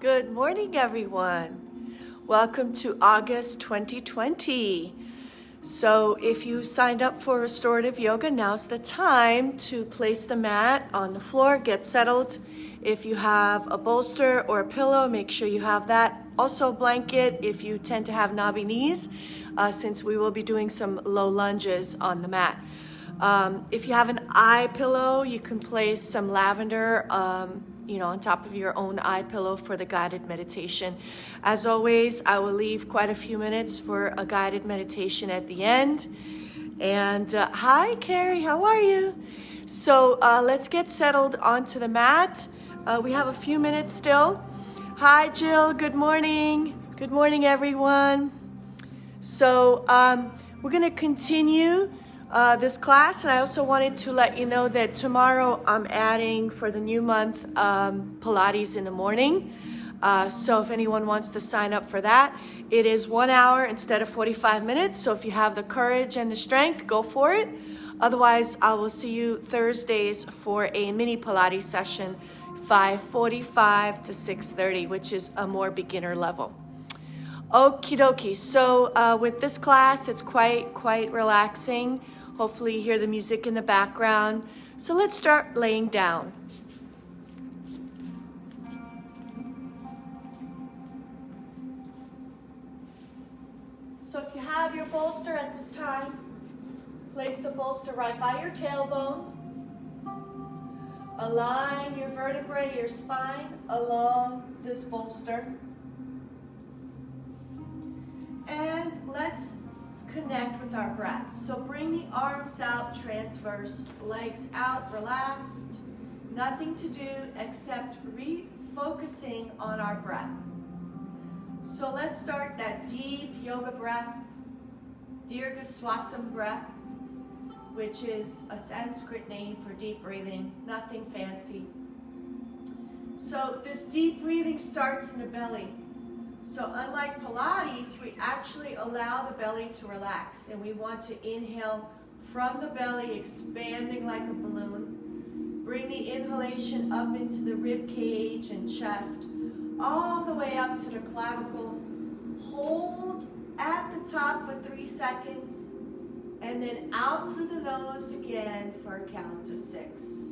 Good morning, everyone. Welcome to August 2020. So if you signed up for Restorative Yoga, now's the time to place the mat on the floor, get settled. If you have a bolster or a pillow, make sure you have that. Also a blanket if you tend to have knobby knees, since we will be doing some low lunges on the mat. If you have an eye pillow, you can place some lavender on top of your own eye pillow for the guided meditation. As always, I will leave quite a few minutes for a guided meditation at the end. And hi, Carrie, how are you? So let's get settled onto the mat. We have a few minutes still. Hi, Jill, good morning. Good morning, everyone. So we're going to continue this class, and I also wanted to let you know that tomorrow I'm adding for the new month Pilates in the morning. So if anyone wants to sign up for that, it is 1 hour instead of 45 minutes. So if you have the courage and the strength, go for it. Otherwise, I will see you Thursdays for a mini Pilates session, 5:45 to 6:30, which is a more beginner level. Okie dokie. So with this class, it's quite relaxing. Hopefully you hear the music in the background. So let's start laying down. So if you have your bolster at this time, place the bolster right by your tailbone. Align your vertebrae, your spine along this bolster. And let's connect with our breath. So bring the arms out, transverse, legs out, relaxed. Nothing to do except refocusing on our breath. So let's start that deep yoga breath, Dirga Swasam breath, which is a Sanskrit name for deep breathing, nothing fancy. So this deep breathing starts in the belly. So unlike Pilates, we actually allow the belly to relax, and we want to inhale from the belly, expanding like a balloon. Bring the inhalation up into the rib cage and chest, all the way up to the clavicle. Hold at the top for 3 seconds, and then out through the nose again for a count of 6.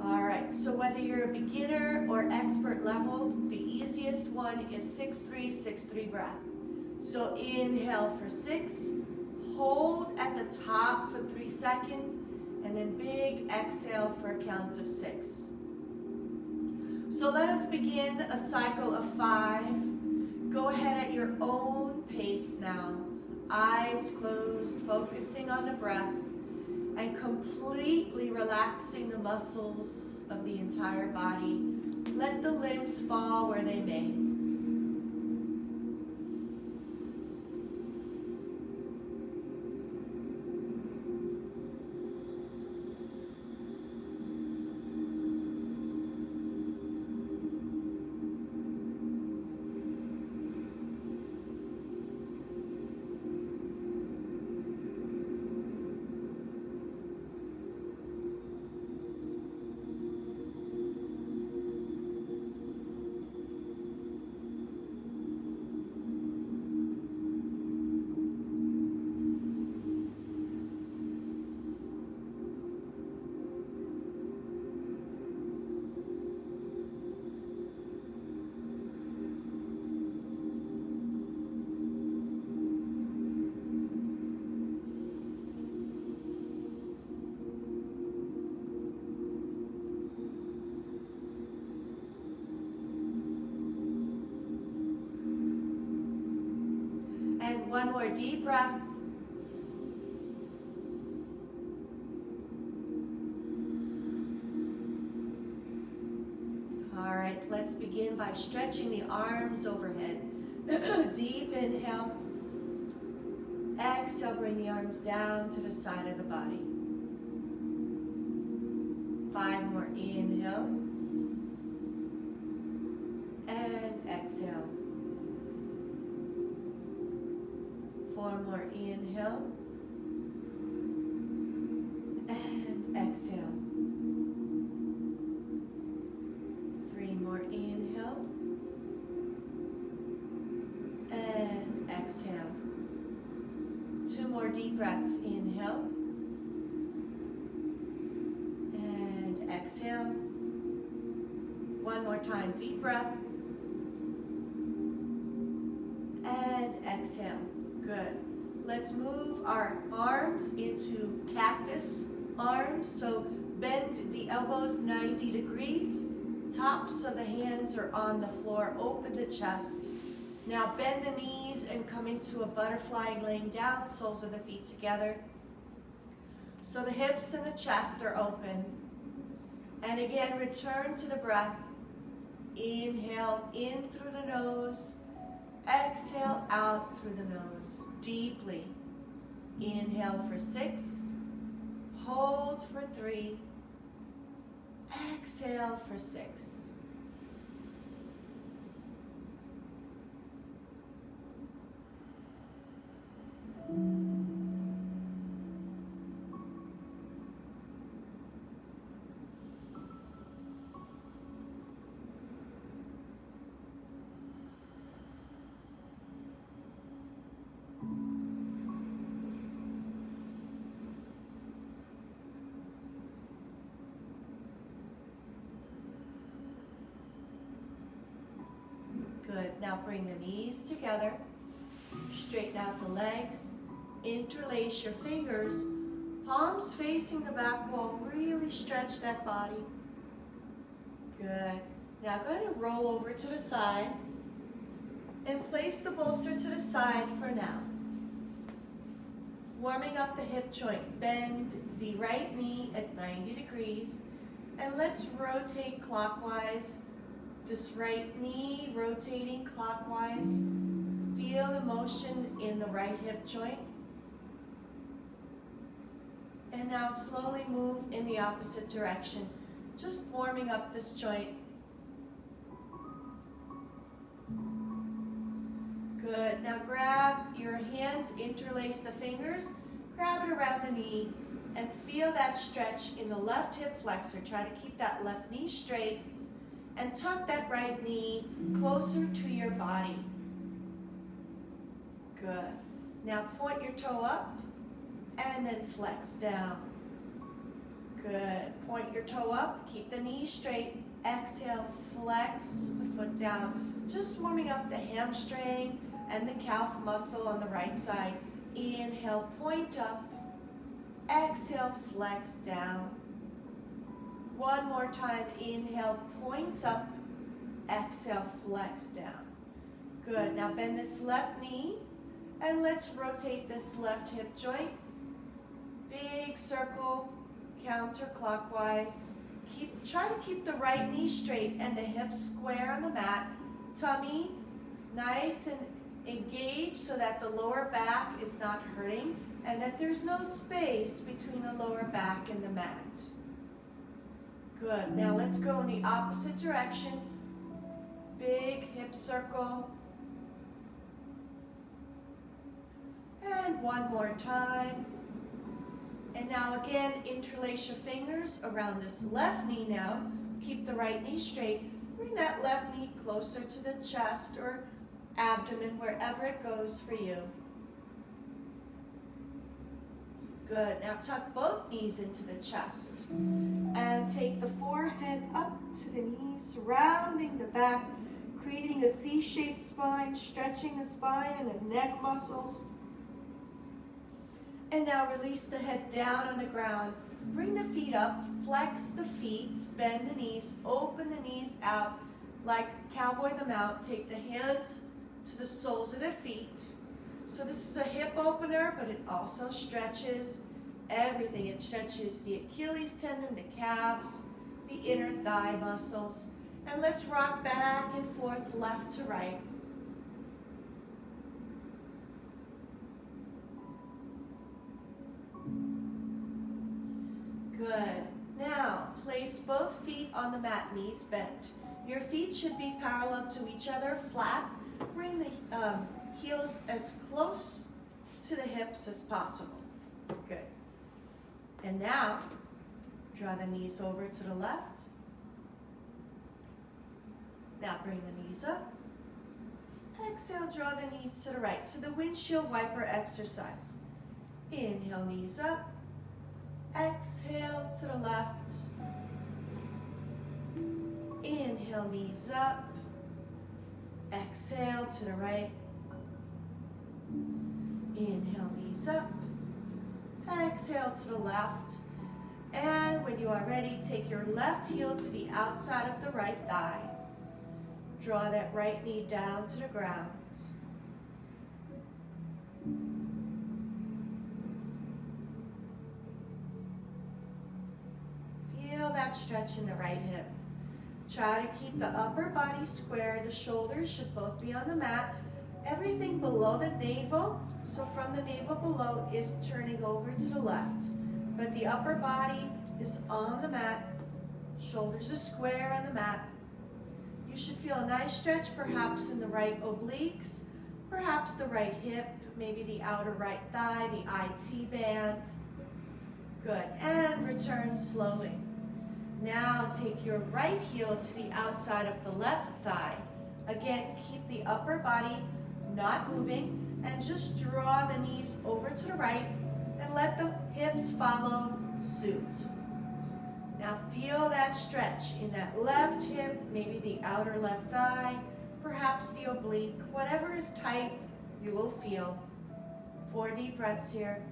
All right, so whether you're a beginner or expert level, the easiest one is 6-3, 6-3 breath. So inhale for 6, hold at the top for 3 seconds, and then big exhale for a count of 6. So let us begin a cycle of 5. Go ahead at your own pace now. Eyes closed, focusing on the breath, and completely relaxing the muscles of the entire body. Let the limbs fall where they may. One more deep breath. All right, let's begin by stretching the arms overhead. Deep inhale. Exhale, bring the arms down to the side of the body. 5 more inhale. And exhale. 4 more inhale. And exhale. 3 more inhale. deep breaths. Inhale. And exhale. One more time, deep breath. And exhale. Good. Let's move our arms into cactus arms. So bend the elbows 90 degrees. Tops of the hands are on the floor. Open the chest. Now bend the knees and come into a butterfly, laying down, soles of the feet together. So the hips and the chest are open. And again, return to the breath. Inhale in through the nose. Exhale out through the nose, deeply. Inhale for 6. Hold for 3. Exhale for 6. Good. Now bring the knees together. Straighten out the legs. Interlace your fingers. Palms facing the back wall. Really stretch that body. Good. Now go ahead and roll over to the side. And place the bolster to the side for now. Warming up the hip joint. Bend the right knee at 90 degrees. And let's rotate clockwise. This right knee rotating clockwise. Feel the motion in the right hip joint. And now slowly move in the opposite direction. Just warming up this joint. Good. Now grab your hands, interlace the fingers, grab it around the knee, and feel that stretch in the left hip flexor. Try to keep that left knee straight. And tuck that right knee closer to your body. Good. Now point your toe up and then flex down. Good. Point your toe up, keep the knee straight. Exhale, flex the foot down. Just warming up the hamstring and the calf muscle on the right side. Inhale, point up. Exhale, flex down. One more time, inhale, point up, exhale, flex down. Good, now bend this left knee, and let's rotate this left hip joint. Big circle, counterclockwise. Try to keep the right knee straight and the hips square on the mat. Tummy nice and engaged so that the lower back is not hurting, and that there's no space between the lower back and the mat. Good. Now let's go in the opposite direction. Big hip circle. And one more time. And now again, interlace your fingers around this left knee now. Keep the right knee straight. Bring that left knee closer to the chest or abdomen, wherever it goes for you. Good. Now tuck both knees into the chest. And take the forehead up to the knees, rounding the back, creating a C-shaped spine, stretching the spine and the neck muscles. And now release the head down on the ground. Bring the feet up, flex the feet, bend the knees, open the knees out like cowboy them out. Take the hands to the soles of the feet. So this is a hip opener, but it also stretches everything. It stretches the Achilles tendon, the calves, the inner thigh muscles. And let's rock back and forth, left to right. Good. Now, place both feet on the mat, knees bent. Your feet should be parallel to each other, flat. Bring the heels as close to the hips as possible. Good. And now, draw the knees over to the left. Now bring the knees up. Exhale, draw the knees to the right. So the windshield wiper exercise. Inhale, knees up. Exhale to the left. Inhale, knees up. Exhale to the right. Inhale, knees up. Exhale to the left. And when you are ready, take your left heel to the outside of the right thigh. Draw that right knee down to the ground. Feel that stretch in the right hip. Try to keep the upper body square. The shoulders should both be on the mat. Everything below the navel, so from the navel below, is turning over to the left. But the upper body is on the mat. Shoulders are square on the mat. You should feel a nice stretch, perhaps in the right obliques, perhaps the right hip, maybe the outer right thigh, the IT band. Good. And return slowly. Now take your right heel to the outside of the left thigh. Again, keep the upper body not moving, and just draw the knees over to the right and let the hips follow suit. Now feel that stretch in that left hip, maybe the outer left thigh, perhaps the oblique. Whatever is tight, you will feel. 4 deep breaths here.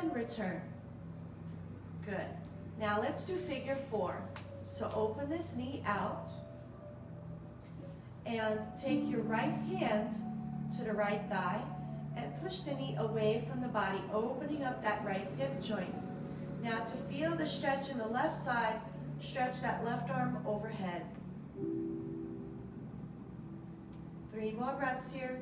And return. Good. Now let's do figure 4. So open this knee out and take your right hand to the right thigh and push the knee away from the body, opening up that right hip joint. Now to feel the stretch in the left side, stretch that left arm overhead. 3 more breaths here.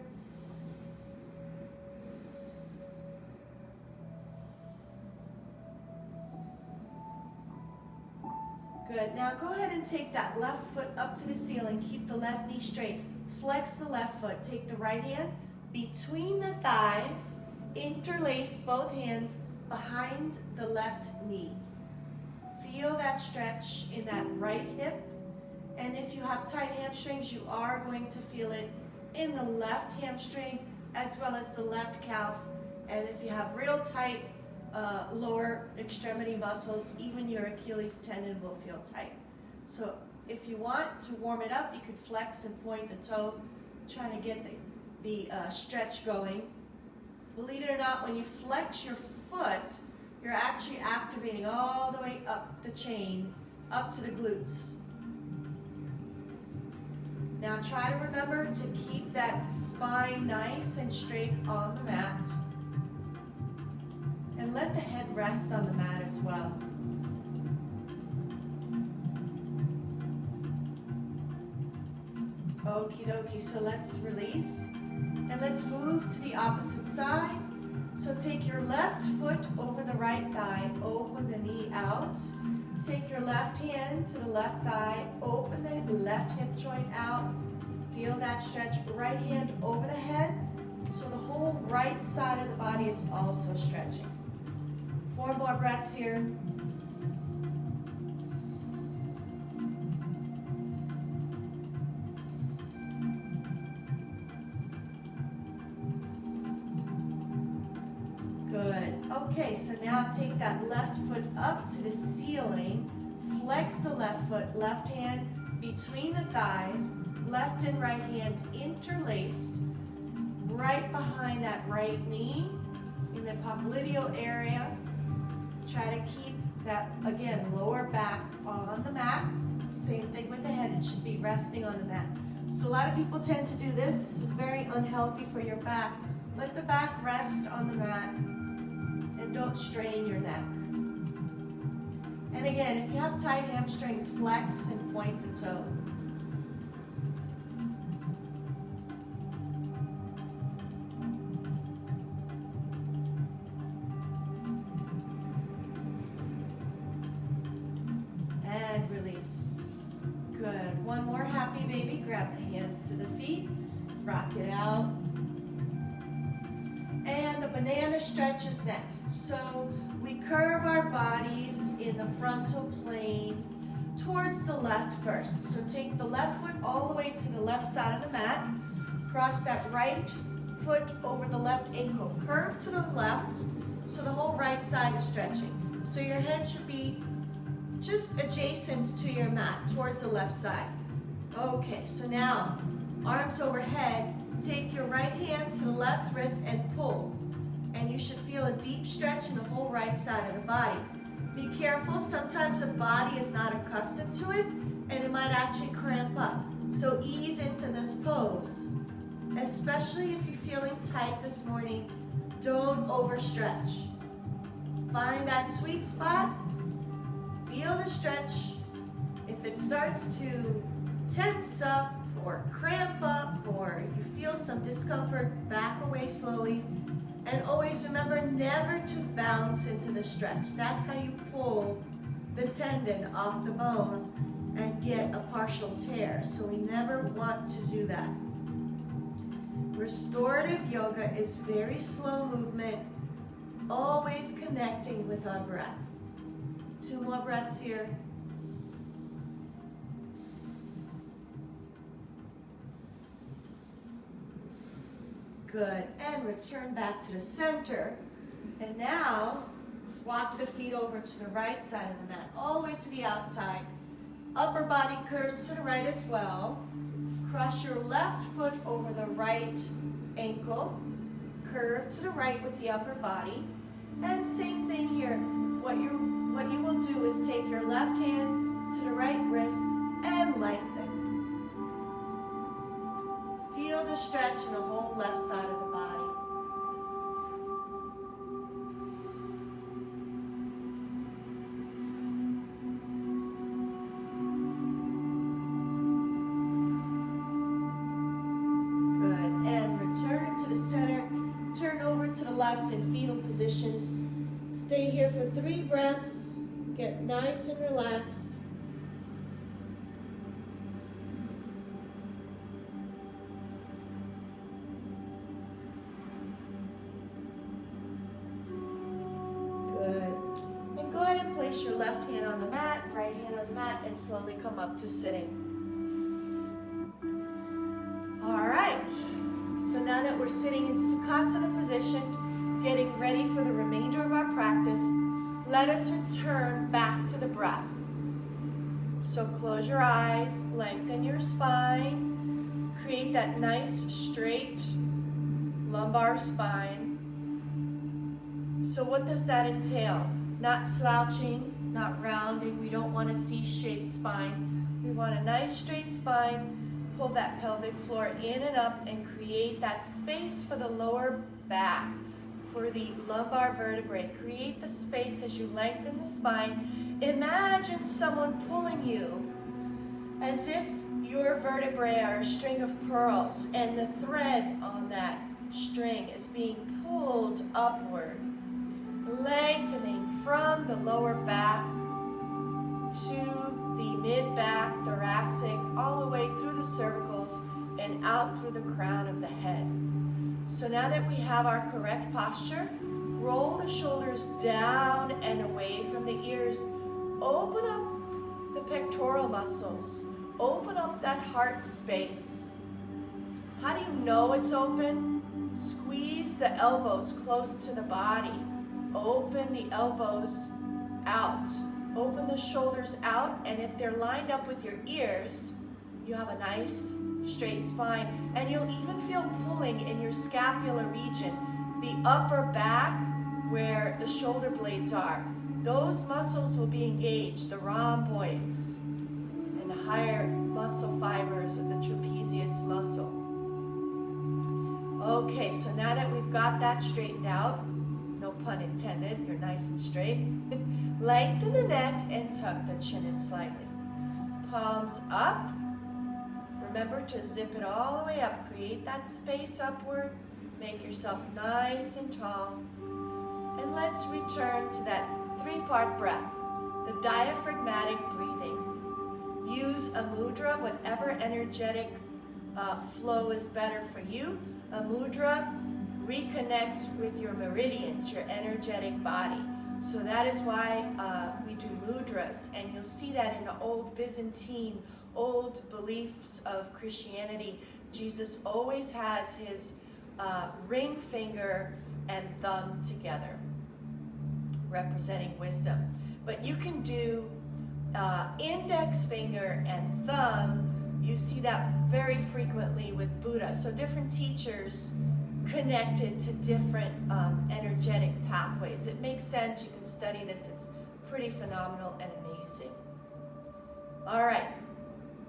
Good. Now go ahead and take that left foot up to the ceiling. Keep the left knee straight. Flex the left foot. Take the right hand between the thighs. Interlace both hands behind the left knee. Feel that stretch in that right hip. And if you have tight hamstrings, you are going to feel it in the left hamstring as well as the left calf. And if you have real tight lower extremity muscles, even your Achilles tendon will feel tight. So if you want to warm it up, you could flex and point the toe, trying to get the stretch going. Believe it or not, when you flex your foot, you're actually activating all the way up the chain, up to the glutes. Now try to remember to keep that spine nice and straight on the mat. And let the head rest on the mat as well. Okie dokie, so let's release. And let's move to the opposite side. So take your left foot over the right thigh, open the knee out. Take your left hand to the left thigh, open the left hip joint out. Feel that stretch, right hand over the head. So the whole right side of the body is also stretching. 4 more breaths here. Good. Okay, so now take that left foot up to the ceiling. Flex the left foot, left hand between the thighs, left and right hand interlaced, right behind that right knee in the popliteal area. Try to keep that, again, lower back on the mat. Same thing with the head, it should be resting on the mat. So a lot of people tend to do this. This is very unhealthy for your back. Let the back rest on the mat and don't strain your neck. And again, if you have tight hamstrings, flex and point the toe. And release. Good. One more happy baby. Grab the hands to the feet. Rock it out. And the the banana stretches next. So we curve our bodies in the frontal plane towards the left first. So take the left foot all the way to the left side of the mat. Cross that right foot over the left ankle. Curve to the left so the whole right side is stretching. So your head should be just adjacent to your mat towards the left side. Okay, so now arms overhead. Take your right hand to the left wrist and pull. And you should feel a deep stretch in the whole right side of the body. Be careful, sometimes the body is not accustomed to it and it might actually cramp up. So ease into this pose. Especially if you're feeling tight this morning, don't overstretch. Find that sweet spot, feel the stretch. If it starts to tense up or cramp up or you feel some discomfort, back away slowly. And always remember never to bounce into the stretch. That's how you pull the tendon off the bone and get a partial tear. So we never want to do that. Restorative yoga is very slow movement, always connecting with our breath. 2 more breaths here. Good, and return back to the center. And now, walk the feet over to the right side of the mat, all the way to the outside. Upper body curves to the right as well. Cross your left foot over the right ankle. Curve to the right with the upper body. And same thing here. What you will do is take your left hand to the right wrist and lengthen. Feel the stretch in the whole left side of the body. Good. And return to the center. Turn over to the left in fetal position. Stay here for 3 breaths. Get nice and relaxed. Your left hand on the mat, right hand on the mat, and slowly come up to sitting. All right, so now that we're sitting in Sukhasana position, getting ready for the remainder of our practice, let us return back to the breath. So close your eyes, lengthen your spine, create that nice straight lumbar spine. So what does that entail? Not slouching, not rounding. We don't want a C-shaped spine. We want a nice straight spine. Pull that pelvic floor in and up and create that space for the lower back, for the lumbar vertebrae. Create the space as you lengthen the spine. Imagine someone pulling you as if your vertebrae are a string of pearls and the thread on that string is being pulled upward, lengthening from the lower back to the mid-back, thoracic, all the way through the cervicals and out through the crown of the head. So now that we have our correct posture, roll the shoulders down and away from the ears. Open up the pectoral muscles. Open up that heart space. How do you know it's open? Squeeze the elbows close to the body. Open the elbows out. Open the shoulders out, and if they're lined up with your ears, you have a nice straight spine, and you'll even feel pulling in your scapular region, the upper back where the shoulder blades are. Those muscles will be engaged, the rhomboids and the higher muscle fibers of the trapezius muscle. Okay, so now that we've got that straightened out, no pun intended, you're nice and straight. Lengthen the neck and tuck the chin in slightly. Palms up. Remember to zip it all the way up. Create that space upward. Make yourself nice and tall. And let's return to that 3-part breath, the diaphragmatic breathing. Use a mudra, whatever energetic flow is better for you. A mudra reconnects with your meridians, your energetic body. So that is why we do mudras, and you'll see that in the old Byzantine, old beliefs of Christianity. Jesus always has his ring finger and thumb together, representing wisdom. But you can do index finger and thumb. You see that very frequently with Buddha. So different teachers connected to different energetic pathways. It makes sense. You can study this. It's pretty phenomenal and amazing. All right,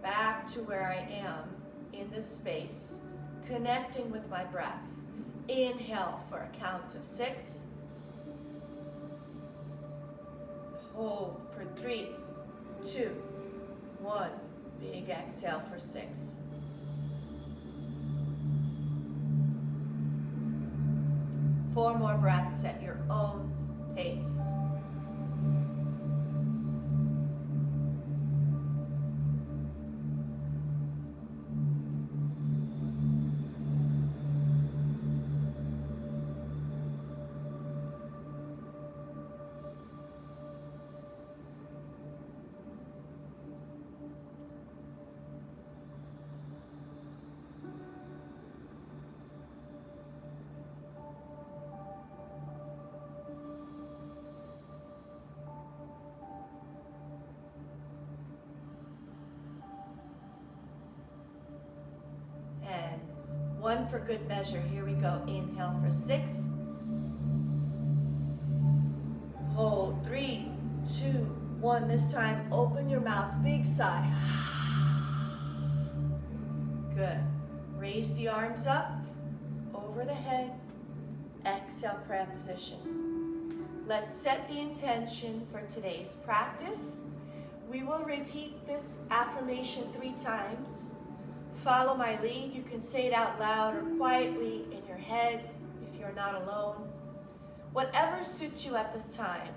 back to where I am in this space, connecting with my breath. Inhale for a count of 6. Hold for 3, 2, 1. Big exhale for 6. Four more breaths at your own pace. And 1 for good measure. Here we go. Inhale for 6. Hold 3, 2, 1. This time, open your mouth. Big sigh. Good. Raise the arms up over the head. Exhale, prayer position. Let's set the intention for today's practice. We will repeat this affirmation 3 times. Follow my lead. You can say it out loud or quietly in your head if you're not alone. Whatever suits you at this time.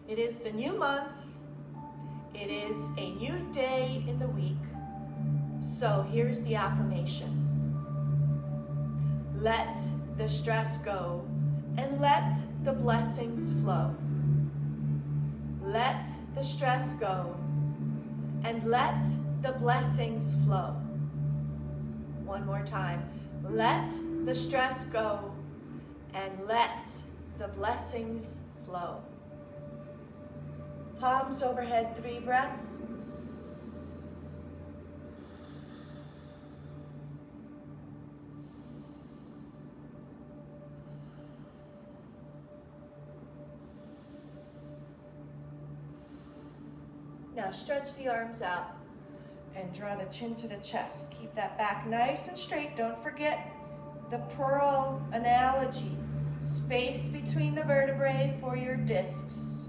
It is the new month. It is a new day in the week. So here's the affirmation. Let the stress go and let the blessings flow. Let the stress go and let the blessings flow. One more time. Let the stress go and let the blessings flow. Palms overhead, 3 breaths. Now stretch the arms out and draw the chin to the chest. Keep that back nice and straight. Don't forget the pearl analogy. Space between the vertebrae for your discs.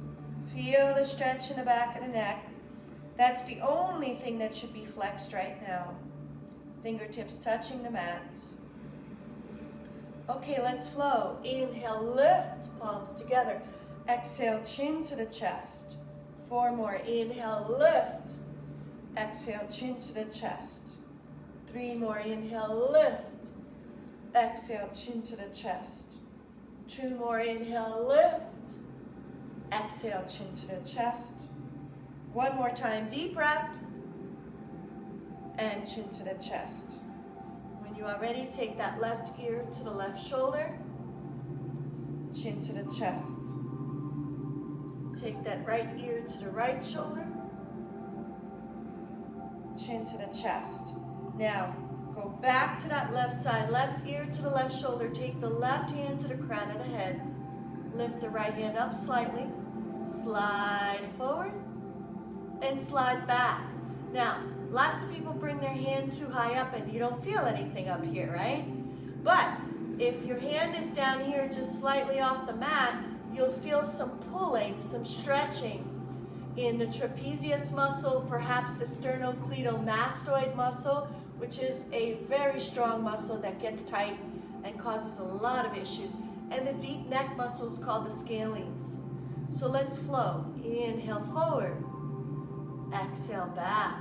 Feel the stretch in the back of the neck. That's the only thing that should be flexed right now. Fingertips touching the mat. Okay, let's flow. Inhale, lift, palms together. Exhale, chin to the chest. 4 more. Inhale, lift. Exhale, chin to the chest. 3 more. Inhale, lift. Exhale, chin to the chest. 2 more. Inhale, lift. Exhale, chin to the chest. 1 more time. Deep breath. And chin to the chest. When you are ready, take that left ear to the left shoulder. Chin to the chest. Take that right ear to the right shoulder. Chin to the chest. Now, go back to that left side. Left ear to the left shoulder. Take the left hand to the crown of the head. Lift the right hand up slightly. Slide forward. And slide back. Now, lots of people bring their hand too high up and you don't feel anything up here, right? But if your hand is down here just slightly off the mat, you'll feel some pulling, some stretching in the trapezius muscle, perhaps the sternocleidomastoid muscle, which is a very strong muscle that gets tight and causes a lot of issues. And the deep neck muscle is called the scalenes. So let's flow. Inhale forward. Exhale back.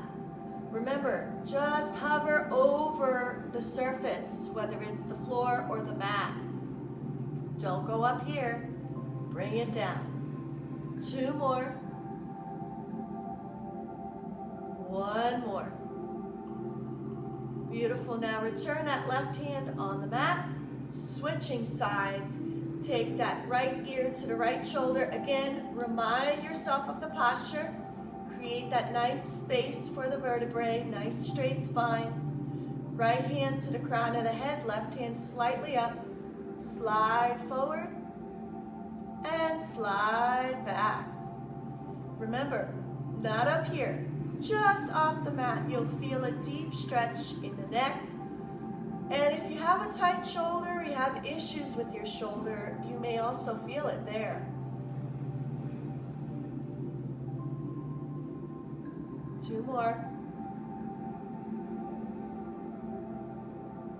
Remember, just hover over the surface, whether it's the floor or the mat. Don't go up here. Bring it down. 2 more. 1 more. Beautiful. Now return that left hand on the mat. Switching sides. Take that right ear to the right shoulder. Again, remind yourself of the posture. Create that nice space for the vertebrae, nice straight spine. Right hand to the crown of the head, left hand slightly up. Slide forward and slide back. Remember, not up here, just off the mat. You'll feel a deep stretch in the neck. And if you have a tight shoulder, you have issues with your shoulder, you may also feel it there. 2 more.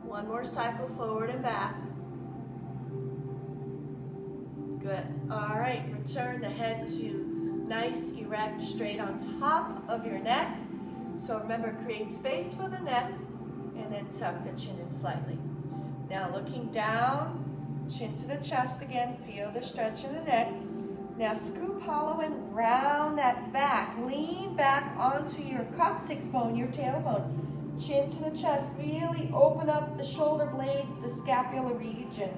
1 more cycle forward and back. Good. All right, return the head to nice, erect, straight on top of your neck. So remember, create space for the neck and then tuck the chin in slightly. Now looking down, chin to the chest again, feel the stretch in the neck. Now scoop hollow and round that back. Lean back onto your coccyx bone, your tailbone. Chin to the chest, really open up the shoulder blades, the scapular region,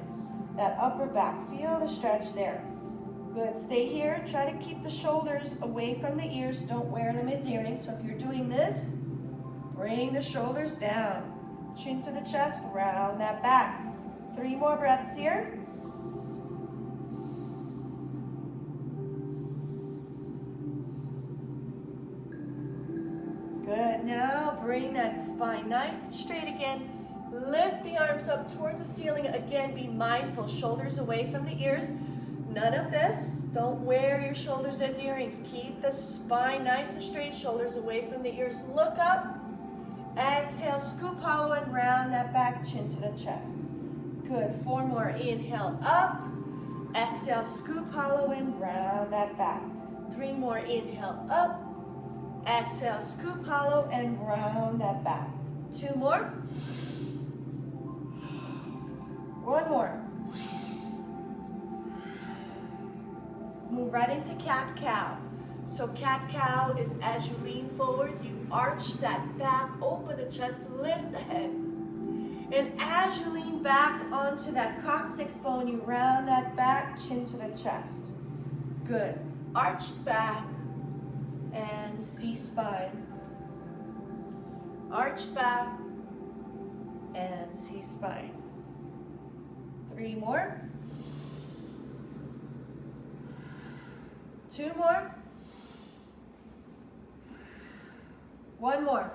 that upper back. Feel the stretch there. Good, stay here. Try to keep the shoulders away from the ears. Don't wear them as earrings. So if you're doing this, bring the shoulders down. Chin to the chest, round that back. 3 more breaths here. Good, now bring that spine nice and straight again. Lift the arms up towards the ceiling. Again, be mindful, shoulders away from the ears. None of this. Don't wear your shoulders as earrings. Keep the spine nice and straight, shoulders away from the ears. Look up. Exhale, scoop hollow and round that back, chin to the chest. Good, 4 more. Inhale, up. Exhale, scoop hollow and round that back. 3 more. Inhale, up. Exhale, scoop hollow and round that back. 2 more. 1 more. Move right into cat-cow. So cat-cow is as you lean forward, you arch that back, open the chest, lift the head. And as you lean back onto that coccyx bone, you round that back, chin to the chest. Good. Arched back and C-spine. Arched back and C-spine. 3 more. 2 more. 1 more.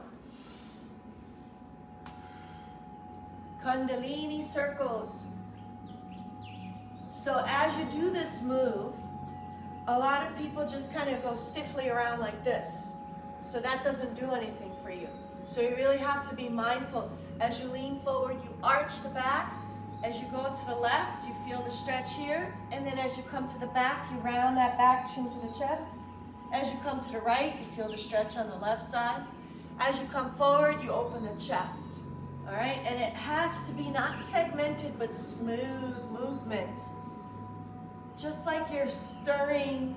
Kundalini circles. So as you do this move, a lot of people just kind of go stiffly around like this. So that doesn't do anything for you. So you really have to be mindful. As you lean forward, you arch the back. As you go to the left, you feel the stretch here. And then as you come to the back, you round that back, chin to the chest. As you come to the right, you feel the stretch on the left side. As you come forward, you open the chest. All right? And it has to be not segmented, but smooth movement. Just like you're stirring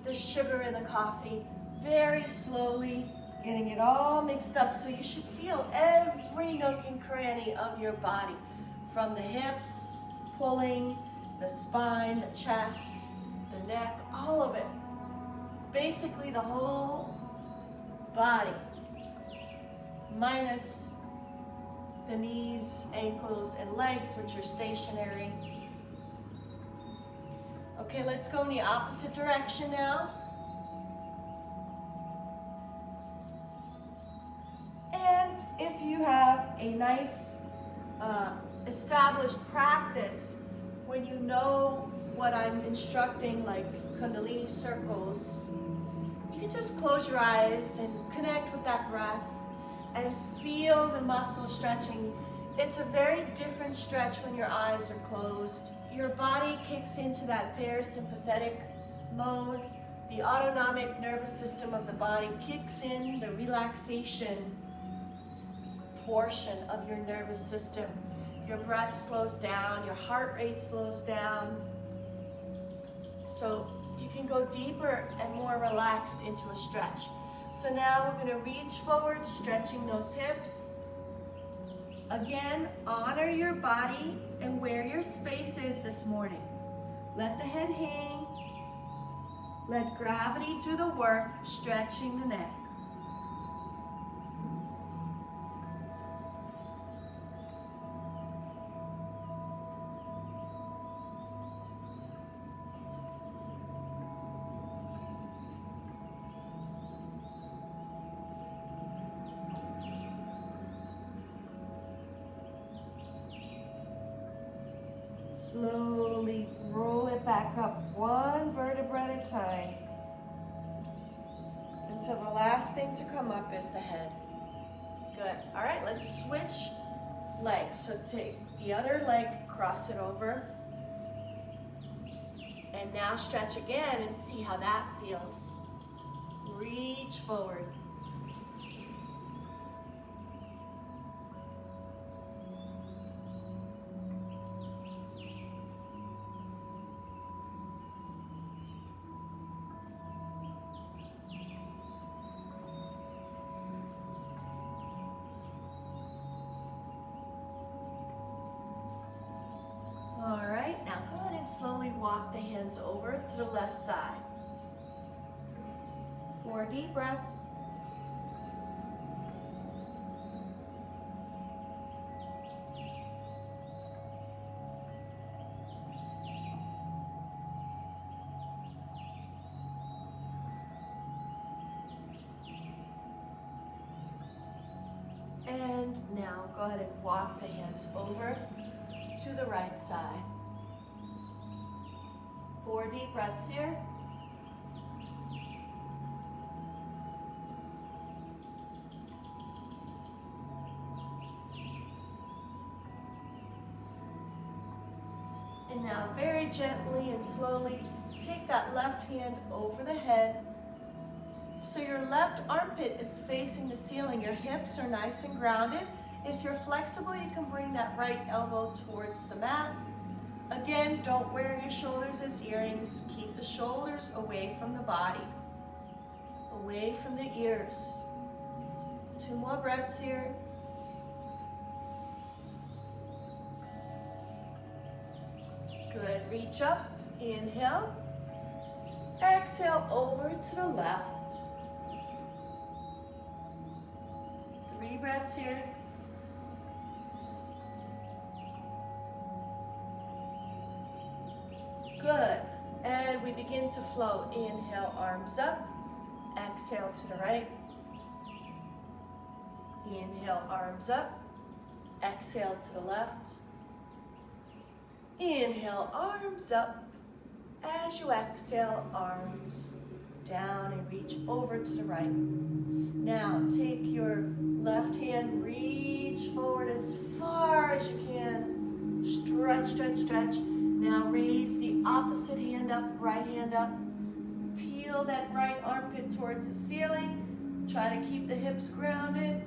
the sugar in the coffee, very slowly, getting it all mixed up. So you should feel every nook and cranny of your body. From the hips, pulling, the spine, the chest, the neck, all of it. Basically the whole body, minus the knees, ankles, and legs, which are stationary. Okay, let's go in the opposite direction now. And if you have a nice established practice, when you know what I'm instructing, like Kundalini circles, you can just close your eyes and connect with that breath and feel the muscle stretching. It's a very different stretch when your eyes are closed. Your body kicks into that parasympathetic mode. The autonomic nervous system of the body kicks in, the relaxation portion of your nervous system. Your breath slows down, your heart rate slows down. So you can go deeper and more relaxed into a stretch. So now we're going to reach forward, stretching those hips. Again, honor your body and where your space is this morning. Let the head hang. Let gravity do the work, stretching the neck. Slowly roll it back up one vertebra at a time until the last thing to come up is the head. Good. All right, let's switch legs. So take the other leg, cross it over, and now stretch again and see how that feels. Reach forward. All right, now go ahead and slowly walk the hands over to the left side. 4 deep breaths. And now go ahead and walk the hands over to the right side. 4 deep breaths here. And now very gently and slowly take that left hand over the head. So your left armpit is facing the ceiling. Your hips are nice and grounded. If you're flexible, you can bring that right elbow towards the mat. Again, don't wear your shoulders as earrings. Keep the shoulders away from the body, away from the ears. 2 more breaths here. Good. Reach up. Inhale. Exhale over to the left. 3 breaths here. Good. And we begin to flow. Inhale, arms up. Exhale to the right. Inhale, arms up. Exhale to the left. Inhale, arms up. As you exhale, arms down and reach over to the right. Now take your left hand, reach forward as far as you can. Stretch, stretch, stretch. Now raise the opposite hand up, right hand up. Peel that right armpit towards the ceiling. Try to keep the hips grounded.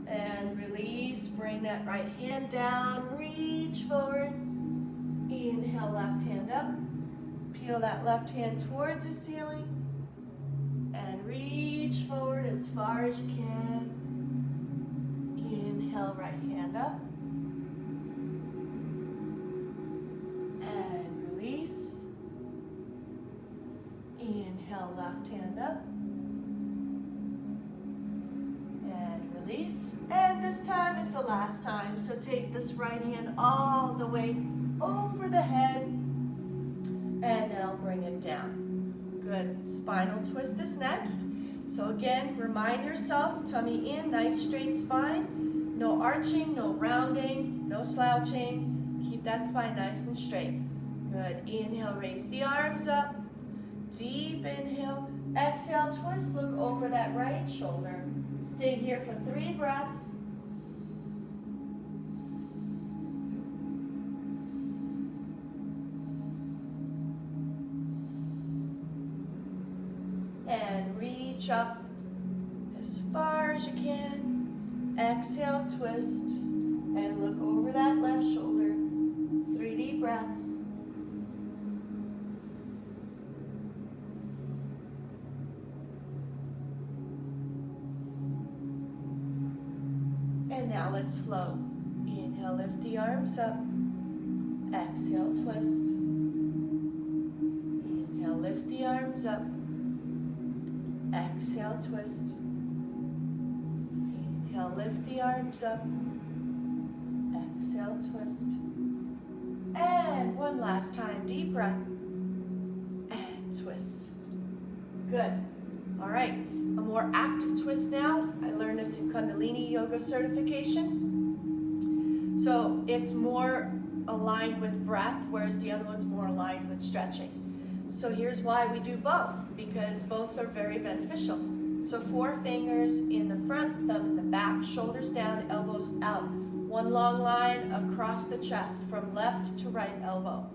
And release, bring that right hand down, reach forward. Inhale, left hand up. Peel that left hand towards the ceiling. And reach forward as far as you can. Inhale, right hand up. And release. Inhale, left hand up. And release. And this time is the last time. So take this right hand all the way over the head. And now bring it down. Good. Spinal twist is next. So again, remind yourself, tummy in, nice straight spine. No arching, no rounding, no slouching. Keep that spine nice and straight. Good. Inhale, raise the arms up. Deep inhale. Exhale, twist, look over that right shoulder. Stay here for 3 breaths. And reach up as far as you can. Exhale, twist, and look over that left shoulder. 3 deep breaths. And now let's flow. Inhale, lift the arms up. Exhale, twist. Inhale, lift the arms up. Exhale, twist. Inhale, lift the arms up. Exhale, twist. And one last time, deep breath. And twist. Good. All right, a more active twist now. I learned this in Kundalini Yoga certification. So it's more aligned with breath, whereas the other one's more aligned with stretching. So here's why we do both, because both are very beneficial. So 4 fingers in the front, thumb in the back, shoulders down, elbows out. One long line across the chest from left to right elbow.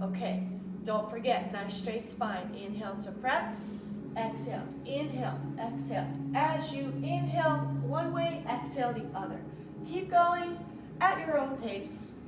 Okay, don't forget, nice straight spine. Inhale to prep, exhale, inhale, exhale. As you inhale one way, exhale the other. Keep going at your own pace.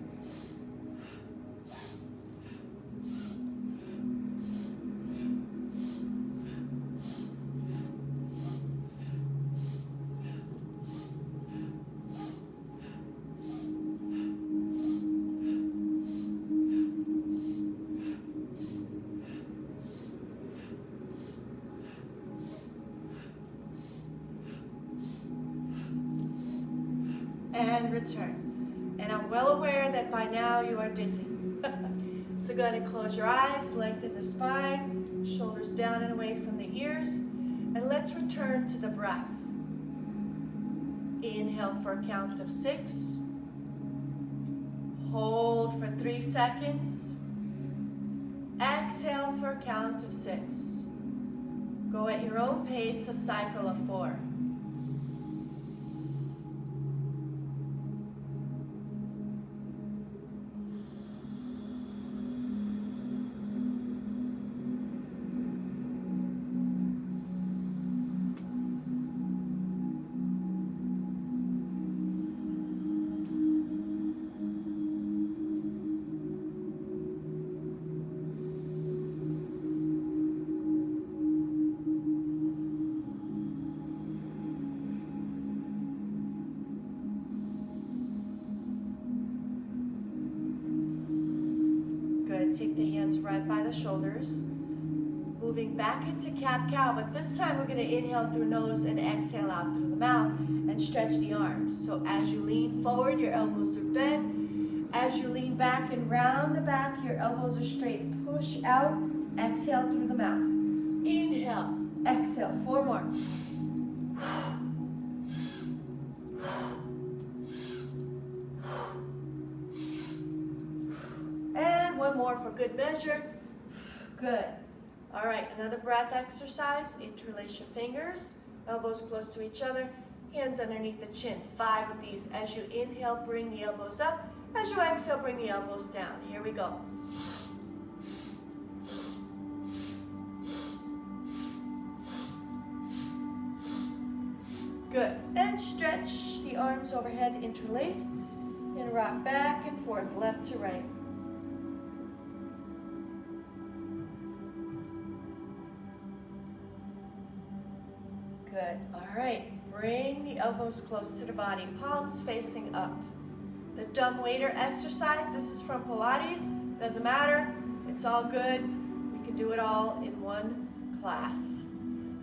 And return. And I'm well aware that by now you are dizzy. So go ahead and close your eyes, lengthen the spine, shoulders down and away from the ears, and let's return to the breath. Inhale for a count of 6. Hold for 3 seconds. Exhale for a count of 6. Go at your own pace, a cycle of 4. Take the hands right by the shoulders. Moving back into cat-cow, but this time we're going to inhale through nose and exhale out through the mouth and stretch the arms. So as you lean forward, your elbows are bent. As you lean back and round the back, your elbows are straight. Push out, exhale through the mouth. Inhale, exhale, 4 more. One more for good measure. Good. All right, another breath exercise. Interlace your fingers, elbows close to each other, hands underneath the chin. 5 of these. As you inhale, bring the elbows up. As you exhale, bring the elbows down. Here we go. Good. And stretch the arms overhead, interlace, and rock back and forth, left to right. Good. All right. Bring the elbows close to the body, palms facing up. The dumb waiter exercise, this is from Pilates. Doesn't matter. It's all good. We can do it all in one class.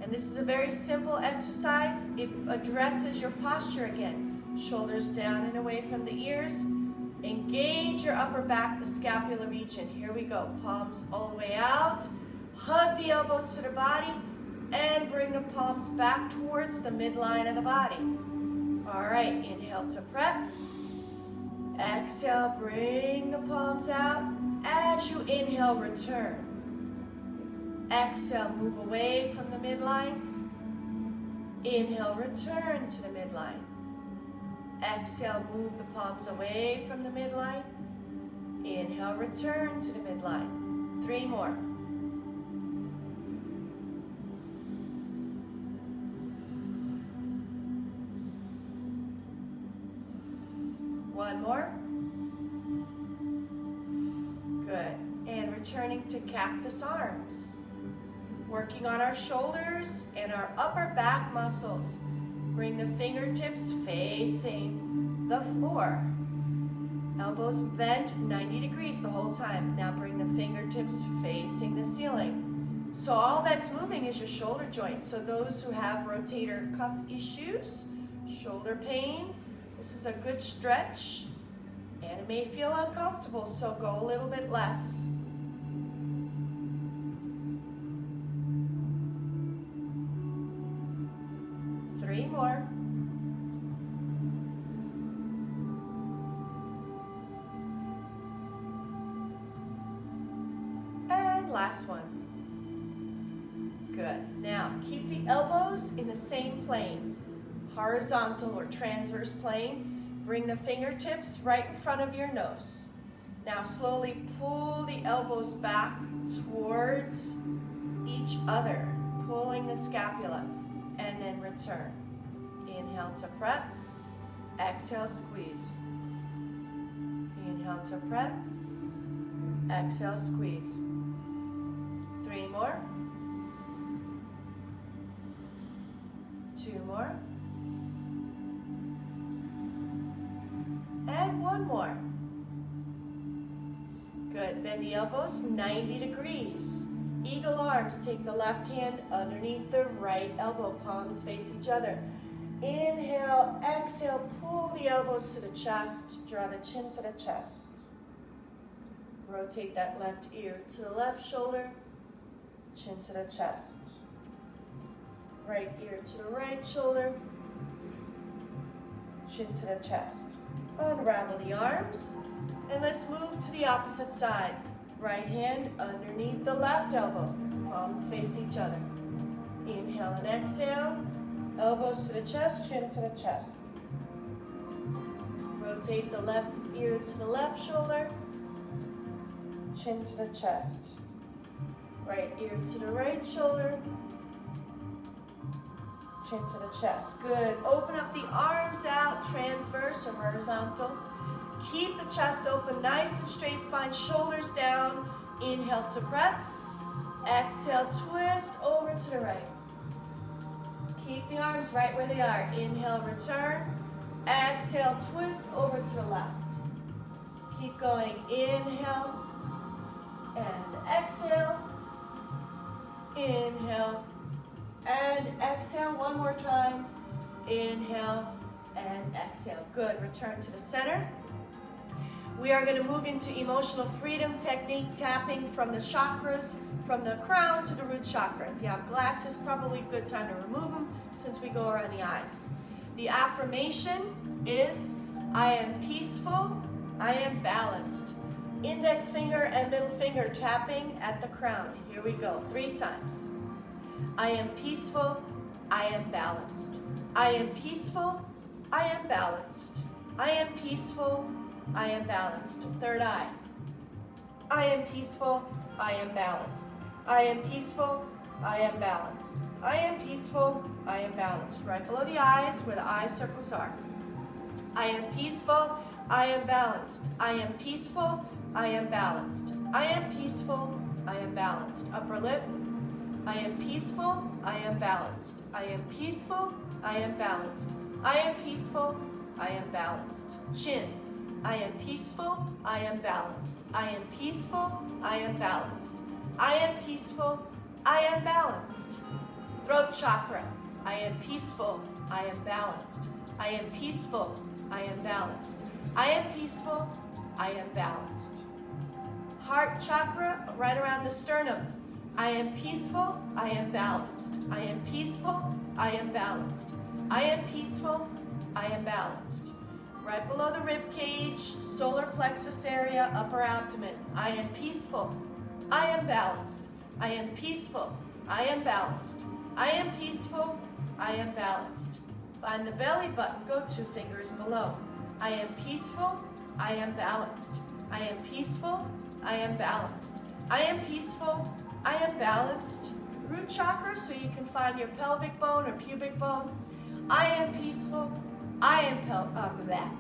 And this is a very simple exercise. It addresses your posture again. Shoulders down and away from the ears. Engage your upper back, the scapular region. Here we go. Palms all the way out. Hug the elbows to the body. And bring the palms back towards the midline of the body. All right, inhale to prep. Exhale, bring the palms out. As you inhale, return. Exhale, move away from the midline. Inhale, return to the midline. Exhale, move the palms away from the midline. Inhale, return to the midline. 3 more. One more. Good. And returning to cactus arms. Working on our shoulders and our upper back muscles. Bring the fingertips facing the floor. Elbows bent 90 degrees the whole time. Now bring the fingertips facing the ceiling. So all that's moving is your shoulder joint. So those who have rotator cuff issues, shoulder pain, this is a good stretch. And it may feel uncomfortable, so go a little bit less. Three more. And last one. Good. Now, keep the elbows in the same plane, horizontal or transverse plane. Bring the fingertips right in front of your nose. Now, slowly pull the elbows back towards each other, pulling the scapula, and then return. Inhale to prep. Exhale, squeeze. Inhale to prep. Exhale, squeeze. Three more. Two more. And one more. Good. Bend the elbows 90 degrees. Eagle arms. Take the left hand underneath the right elbow. Palms face each other. Inhale, exhale, pull the elbows to the chest. Draw the chin to the chest. Rotate that left ear to the left shoulder. Chin to the chest. Right ear to the right shoulder. Chin to the chest. Unravel the arms. And let's move to the opposite side. Right hand underneath the left elbow. Palms face each other. Inhale and exhale. Elbows to the chest, chin to the chest. Rotate the left ear to the left shoulder. Chin to the chest. Right ear to the right shoulder. Chin to the chest. Good. Open up the arms out, transverse or horizontal. Keep the chest open, nice and straight spine, shoulders down. Inhale to prep. Exhale, twist over to the right. Keep the arms right where they are. Inhale, return. Exhale, twist over to the left. Keep going. Inhale and exhale. Inhale and exhale. One more time. Inhale and exhale. Good. Return to the center. We are going to move into emotional freedom technique, tapping from the chakras, from the crown to the root chakra. If you have glasses, probably a good time to remove them since we go around the eyes. The affirmation is, I am peaceful, I am balanced. Index finger and middle finger tapping at the crown. Here we go, 3 times. I am peaceful, I am balanced. I am peaceful, I am balanced. I am peaceful, I am balanced. Third eye. I am peaceful, I am balanced. I am peaceful, I am balanced. I am peaceful, I am balanced. Right below the eyes where the eye circles are. I am peaceful, I am balanced. I am peaceful, I am balanced. I am peaceful, I am balanced. Upper lip. I am peaceful, I am balanced. I am peaceful, I am balanced. I am peaceful, I am balanced. Chin. I am peaceful, I am balanced. I am peaceful, I am balanced. I am peaceful, I am balanced. Throat chakra. I am peaceful, I am balanced. I am peaceful, I am balanced. I am peaceful, I am balanced. Heart chakra, right around the sternum. I am peaceful, I am balanced. I am peaceful, I am balanced. I am peaceful, I am balanced. Right below the rib cage, solar plexus area, upper abdomen. I am peaceful, I am balanced. I am peaceful, I am balanced. I am peaceful, I am balanced. Find the belly button, go 2 fingers below. I am peaceful, I am balanced. I am peaceful, I am balanced. I am peaceful, I am balanced. Root chakra, so you can find your pelvic bone or pubic bone. I am peaceful, I am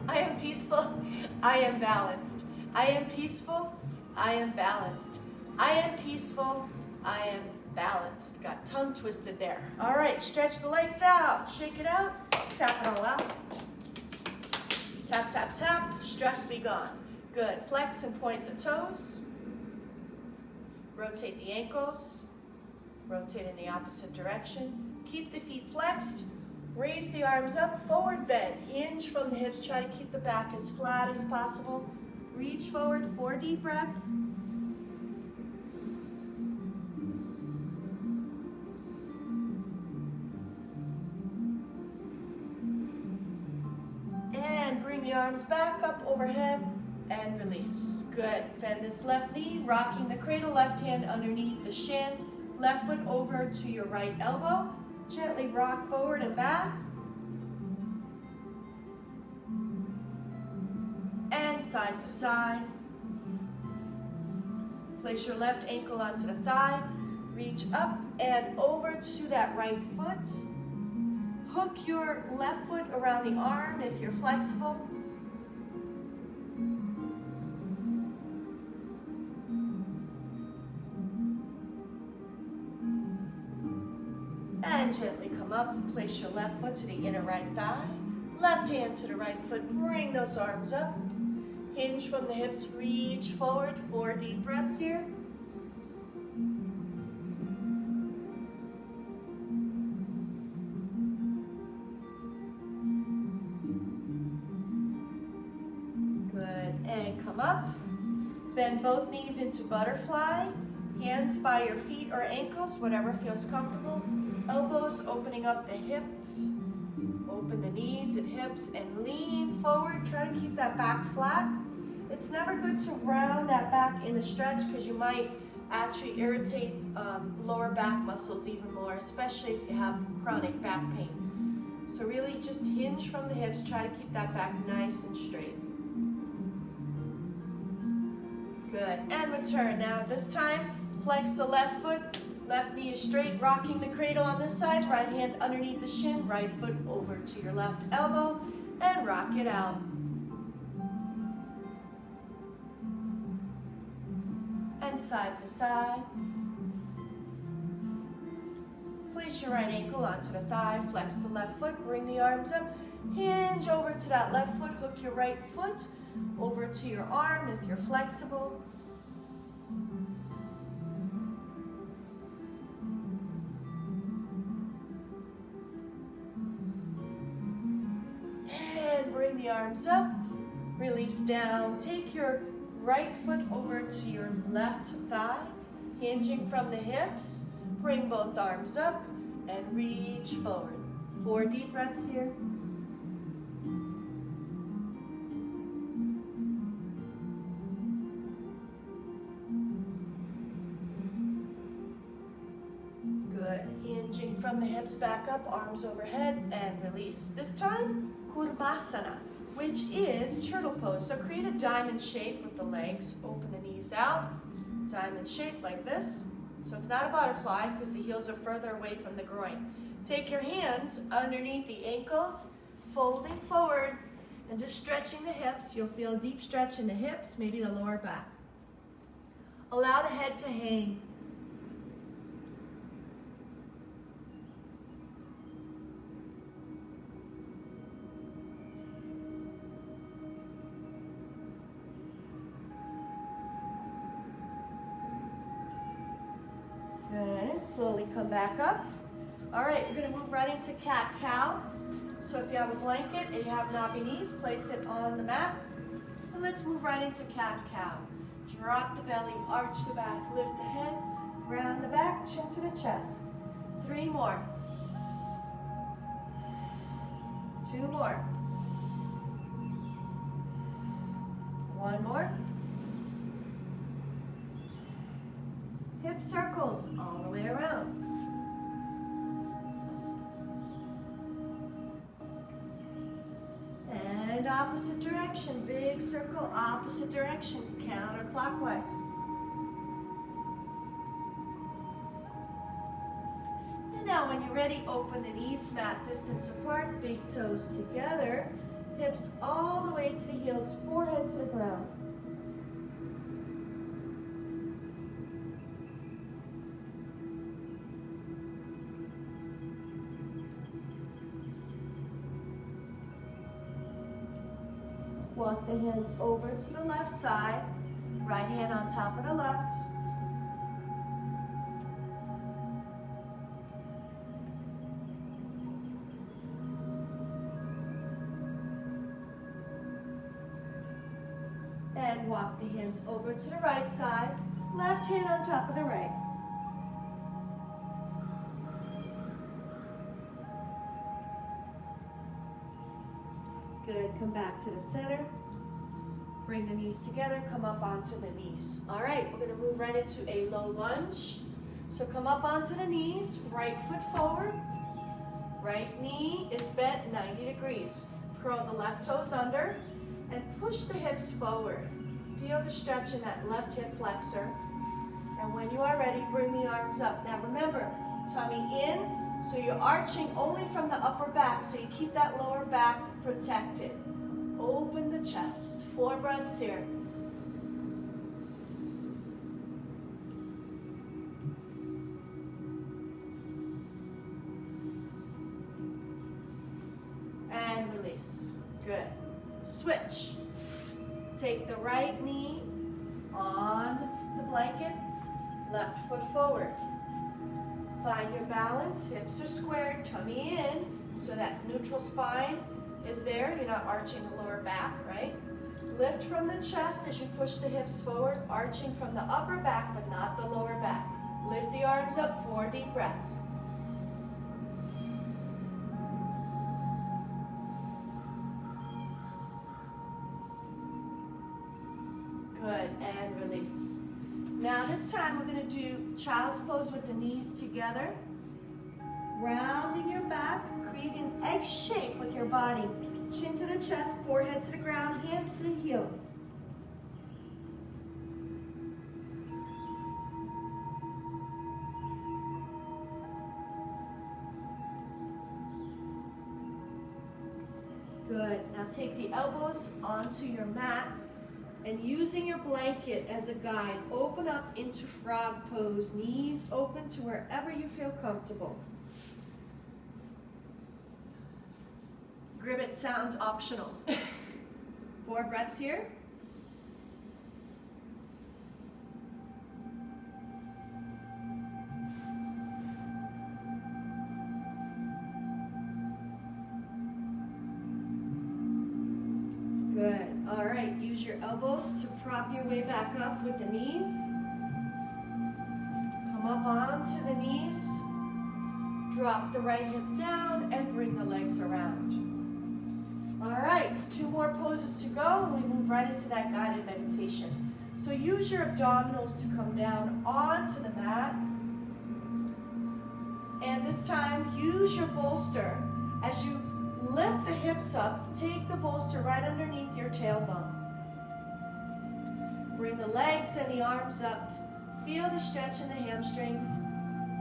I am peaceful. I am balanced. I am peaceful. I am balanced. I am peaceful. I am balanced. Got tongue twisted there. All right, stretch the legs out. Shake it out. Tap it all out. Tap, tap, tap. Stress be gone. Good. Flex and point the toes. Rotate the ankles. Rotate in the opposite direction. Keep the feet flexed. Raise the arms up. Forward bend. Hinge from the hips. Try to keep the back as flat as possible. Reach forward. 4 deep breaths. And bring the arms back up overhead and release. Good. Bend this left knee, rocking the cradle, left hand underneath the shin, left foot over to your right elbow. Gently rock forward and back. And side to side. Place your left ankle onto the thigh. Reach up and over to that right foot. Hook your left foot around the arm if you're flexible. And gently come up and place your left foot to the inner right thigh. Left hand to the right foot. Bring those arms up. Hinge from the hips. Reach forward. 4 deep breaths here. Good. And come up. Bend both knees into butterfly. Hands by your feet or ankles, whatever feels comfortable. Elbows opening up the hip. Open the knees and hips and lean forward. Try to keep that back flat. It's never good to round that back in a stretch because you might actually irritate lower back muscles even more, especially if you have chronic back pain. So really just hinge from the hips. Try to keep that back nice and straight. Good. And return. Now this time, flex the left foot. Left knee is straight, rocking the cradle on this side. Right hand underneath the shin. Right foot over to your left elbow. And rock it out. And side to side. Place your right ankle onto the thigh. Flex the left foot. Bring the arms up. Hinge over to that left foot. Hook your right foot over to your arm if you're flexible. Bring the arms up, release down. Take your right foot over to your left thigh, hinging from the hips. Bring both arms up and reach forward. 4 deep breaths here. Good. Hinging from the hips back up, arms overhead, and release. This time, Kurmasana, which is turtle pose. So create a diamond shape with the legs. Open the knees out. Diamond shape like this. So it's not a butterfly because the heels are further away from the groin. Take your hands underneath the ankles, folding forward, and just stretching the hips. You'll feel a deep stretch in the hips, maybe the lower back. Allow the head to hang. Good. Slowly come back up. All right, we're going to move right into cat-cow. So if you have a blanket and you have knobby knees, place it on the mat. And let's move right into cat-cow. Drop the belly, arch the back, lift the head, round the back, chin to the chest. 3 more. 2 more. 1 more. Hip circles all the way around. And opposite direction, big circle, opposite direction, counterclockwise. And now when you're ready, open the knees mat distance apart, big toes together, hips all the way to the heels, forehead to the ground. Walk the hands over to the left side, right hand on top of the left. And walk the hands over to the right side, left hand on top of the right. Good, come back to the center. Bring the knees together, come up onto the knees. All right, we're gonna move right into a low lunge. So come up onto the knees, right foot forward. Right knee is bent 90 degrees. Curl the left toes under and push the hips forward. Feel the stretch in that left hip flexor. And when you are ready, bring the arms up. Now remember, tummy in, so you're arching only from the upper back, so you keep that lower back protected. Open the chest. 4 breaths here. And release. Good. Switch. Take the right knee on the blanket, left foot forward. Find your balance, hips are squared, tummy in, so that neutral spine is there. You're not arching the lower back, right? Lift from the chest as you push the hips forward, arching from the upper back, but not the lower back. Lift the arms up, 4 deep breaths. Good, and release. Now this time we're going to do child's pose with the knees together. Rounding your back, creating an egg shape with your body. Chin to the chest, forehead to the ground, hands to the heels. Good. Now take the elbows onto your mat. And using your blanket as a guide, open up into frog pose, knees open to wherever you feel comfortable. Gribbet sounds optional. 4 breaths here. Good. All right, use your elbows to prop your way back up with the knees. Come up onto the knees. Drop the right hip down and bring the legs around. All right, 2 more poses to go and we move right into that guided meditation. So use your abdominals to come down onto the mat. And this time, use your bolster. As you lift the hips up, take the bolster right underneath your tailbone. Bring the legs and the arms up. Feel the stretch in the hamstrings.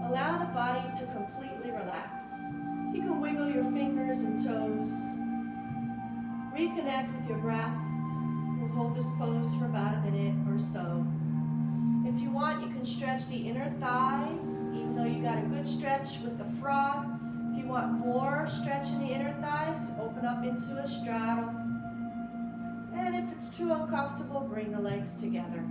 Allow the body to completely relax. You can wiggle your fingers and toes. Reconnect with your breath. We'll hold this pose for about a minute or so. If you want, you can stretch the inner thighs, even though you got a good stretch with the frog. If you want more stretch in the inner thighs, open up into a straddle. And if it's too uncomfortable, bring the legs together.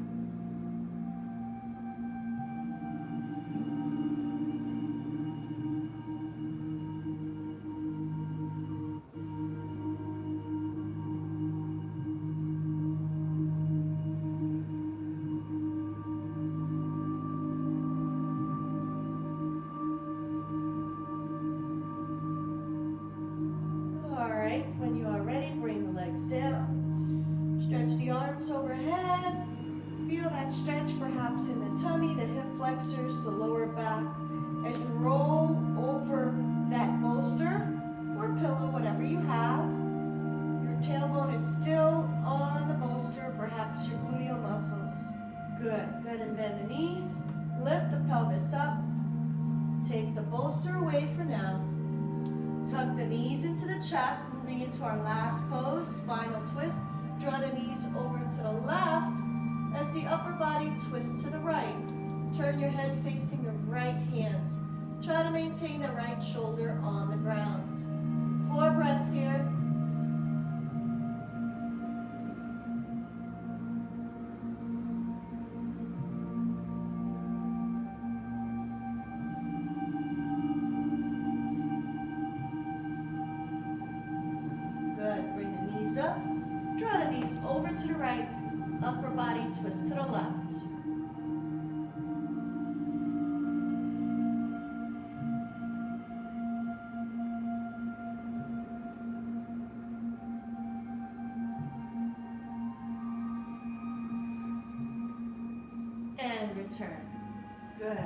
When you are ready, bring the legs down. Stretch the arms overhead. Feel that stretch perhaps in the tummy, the hip flexors, the lower back. As you roll over that bolster or pillow, whatever you have, your tailbone is still on the bolster, perhaps your gluteal muscles. Good. Good, and bend the knees. Lift the pelvis up. Take the bolster away for now. our last pose, spinal twist. Draw the knees over to the left as the upper body twists to the right. Turn your head facing the right hand. Try to maintain the right shoulder on the ground. 4 breaths here. Good. Bring the knees up. Draw the knees over to the right. Upper body twist to the left. And return. Good.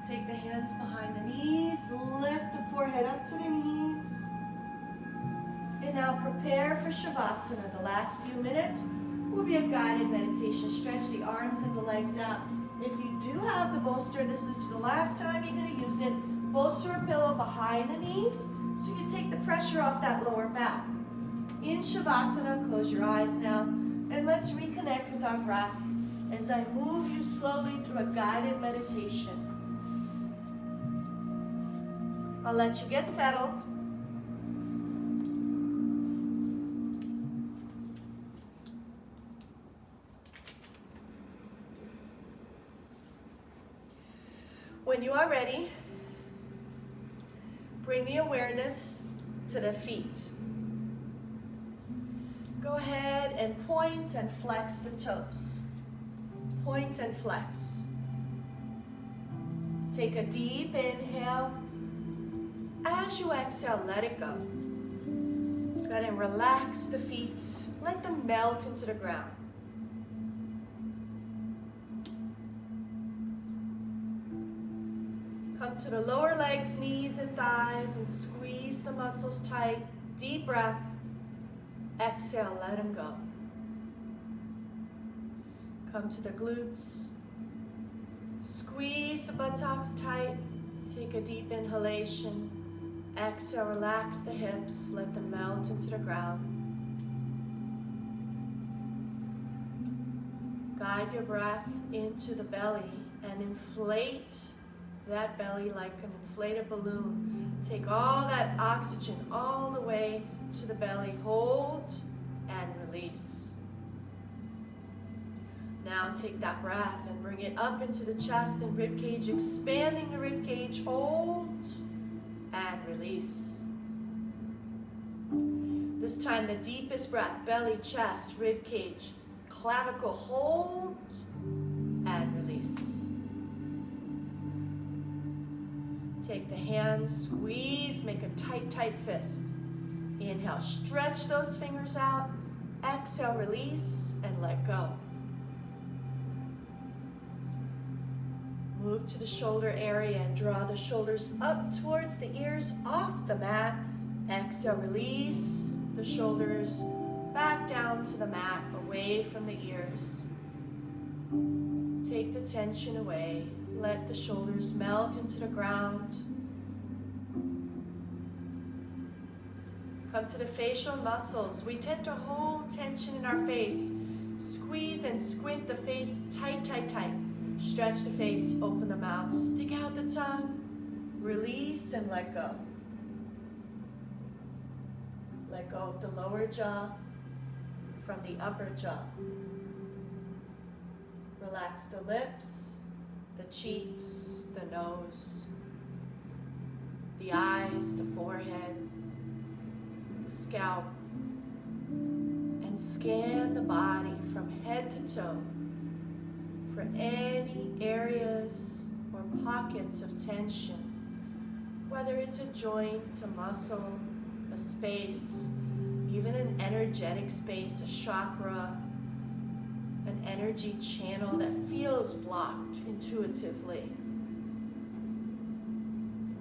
Take the hands behind the knees. Lift the forehead up to the knees. And now prepare for Shavasana. The last few minutes will be a guided meditation. Stretch the arms and the legs out. If you do have the bolster, this is the last time you're going to use it. Bolster a pillow behind the knees so you can take the pressure off that lower back. In Shavasana, close your eyes now, and let's reconnect with our breath as I move you slowly through a guided meditation. I'll let you get settled. When you are ready, bring the awareness to the feet. Go ahead and point and flex the toes. Point and flex. Take a deep inhale. As you exhale, let it go. Go ahead and relax the feet. Let them melt into the ground. Come to the lower legs, knees and thighs, and squeeze the muscles tight. Deep breath. Exhale, let them go. Come to the glutes. Squeeze the buttocks tight. Take a deep inhalation. Exhale, relax the hips. Let them melt into the ground. Guide your breath into the belly and inflate that belly like an inflated balloon. Take all that oxygen all the way to the belly. Hold and release. Now take that breath and bring it up into the chest and rib cage, expanding the rib cage. Hold and release. This time the deepest breath, belly, chest, rib cage, clavicle. Hold and release. Take the hands, squeeze, make a tight, tight fist. Inhale, stretch those fingers out. Exhale, release, and let go. Move to the shoulder area and draw the shoulders up towards the ears, off the mat. Exhale, release the shoulders back down to the mat, away from the ears. Take the tension away. Let the shoulders melt into the ground. Come to the facial muscles. We tend to hold tension in our face. Squeeze and squint the face tight, tight, tight. Stretch the face, open the mouth, stick out the tongue. Release and let go. Let go of the lower jaw from the upper jaw. Relax the lips, the cheeks, the nose, the eyes, the forehead, the scalp, and scan the body from head to toe for any areas or pockets of tension, whether it's a joint, a muscle, a space, even an energetic space, a chakra, an energy channel that feels blocked intuitively.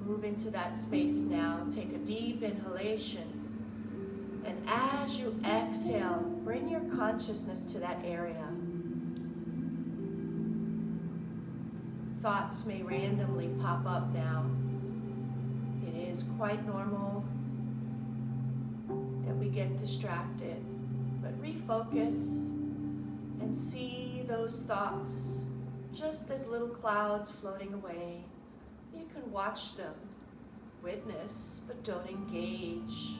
Move into that space now. Take a deep inhalation. And as you exhale, bring your consciousness to that area. Thoughts may randomly pop up now. It is quite normal. that we get distracted, but refocus and see those thoughts just as little clouds floating away. You can watch them, witness, but don't engage.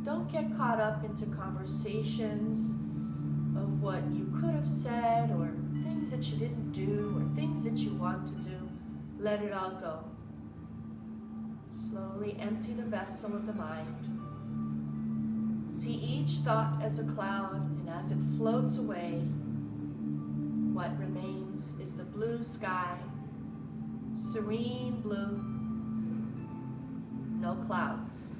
Don't get caught up into conversations of what you could have said or things that you didn't do or things that you want to do. Let it all go. Slowly empty the vessel of the mind. See each thought as a cloud, and as it floats away, what remains is the blue sky, serene blue, no clouds.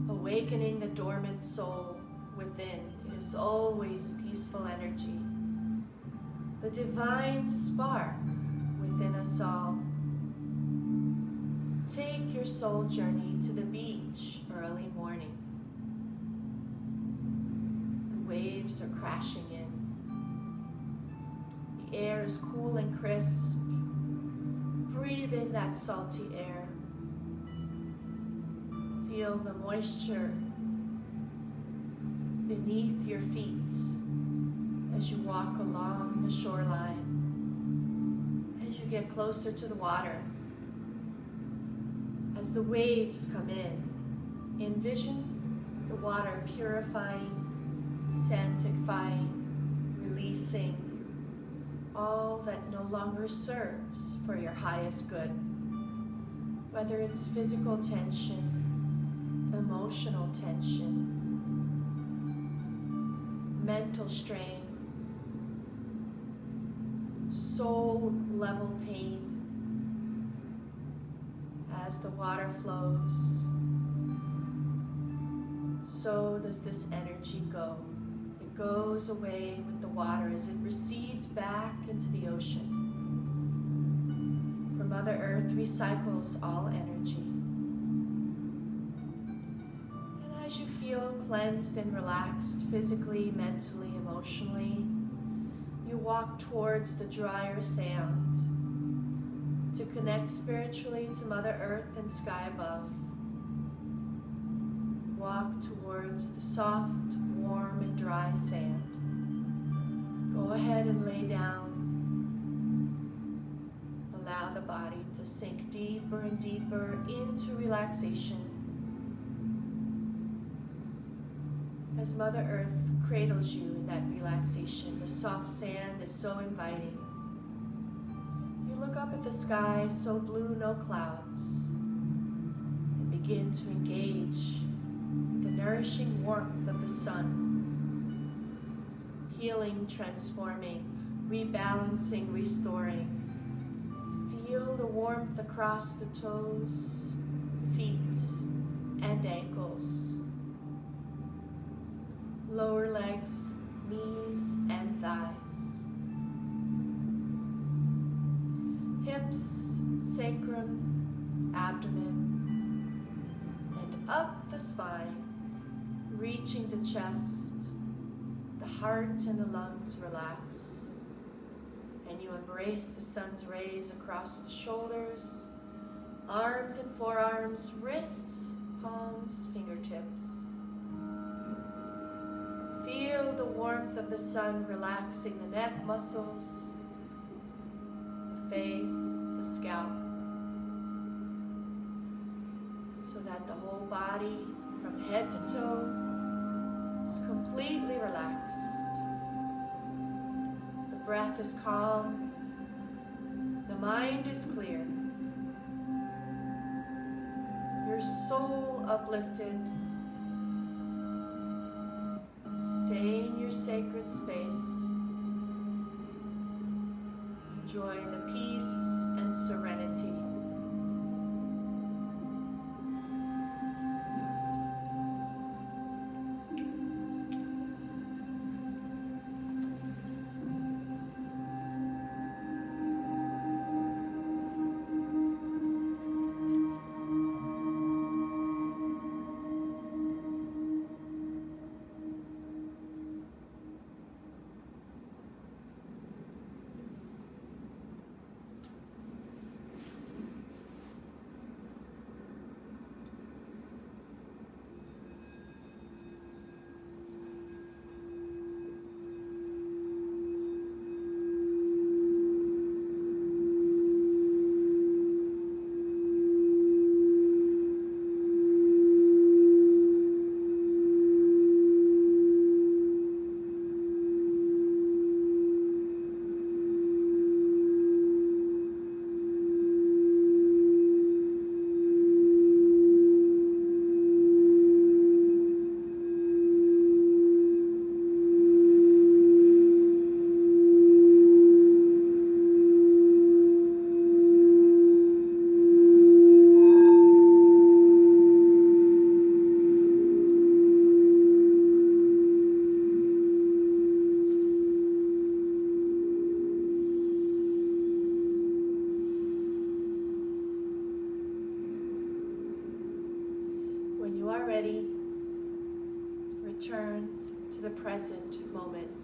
Awakening the dormant soul within, it is always peaceful energy. The divine spark within us all. Take your soul journey to the beach early morning. The waves are crashing in. The air is cool and crisp. Breathe in that salty air. Feel the moisture beneath your feet as you walk along the shoreline. As you get closer to the water, as the waves come in, envision the water purifying, sanctifying, releasing all that no longer serves for your highest good. Whether it's physical tension, emotional tension, mental strain, soul level pain. As the water flows, so does this energy go. It goes away with the water as it recedes back into the ocean. For Mother Earth recycles all energy. And as you feel cleansed and relaxed physically, mentally, emotionally, you walk towards the drier sand to connect spiritually to Mother Earth and sky above. Walk towards the soft, warm, and dry sand. Go ahead and lay down. Allow the body to sink deeper and deeper into relaxation. As Mother Earth cradles you in that relaxation, the soft sand is so inviting. Look up at the sky, so blue, no clouds, and begin to engage with the nourishing warmth of the sun, healing, transforming, rebalancing, restoring. Feel the warmth across the toes, feet, and ankles, lower legs, knees, and thighs. Hips, sacrum, abdomen, and up the spine, reaching the chest. The heart and the lungs relax, and you embrace the sun's rays across the shoulders, arms and forearms, wrists, palms, fingertips. Feel the warmth of the sun relaxing the neck muscles, face, the scalp, so that the whole body from head to toe is completely relaxed. The breath is calm, the mind is clear, your soul uplifted. Stay in your sacred space. Enjoy the peace and serenity. you are ready, return to the present moment.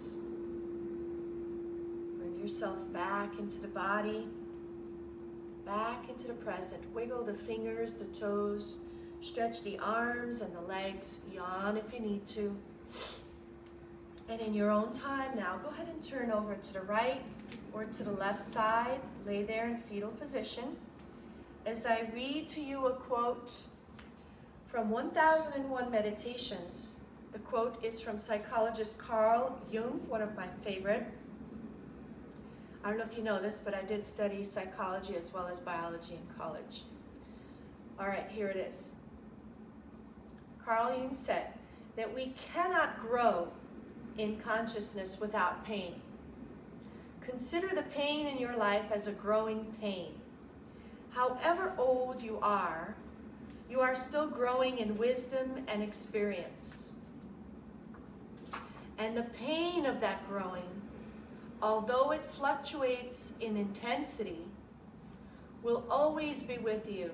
Bring yourself back into the body, back into the present. Wiggle the fingers, the toes, stretch the arms and the legs, yawn if you need to. And in your own time now, go ahead and turn over to the right or to the left side. Lay there in fetal position. As I read to you a quote from 1001 Meditations. The quote is from psychologist Carl Jung, one of my favorite. I don't know if you know this, but I did study psychology as well as biology in college. All right, here it is. Carl Jung said that we cannot grow in consciousness without pain. Consider the pain in your life as a growing pain. However old you are still growing in wisdom and experience. And the pain of that growing, although it fluctuates in intensity, will always be with you,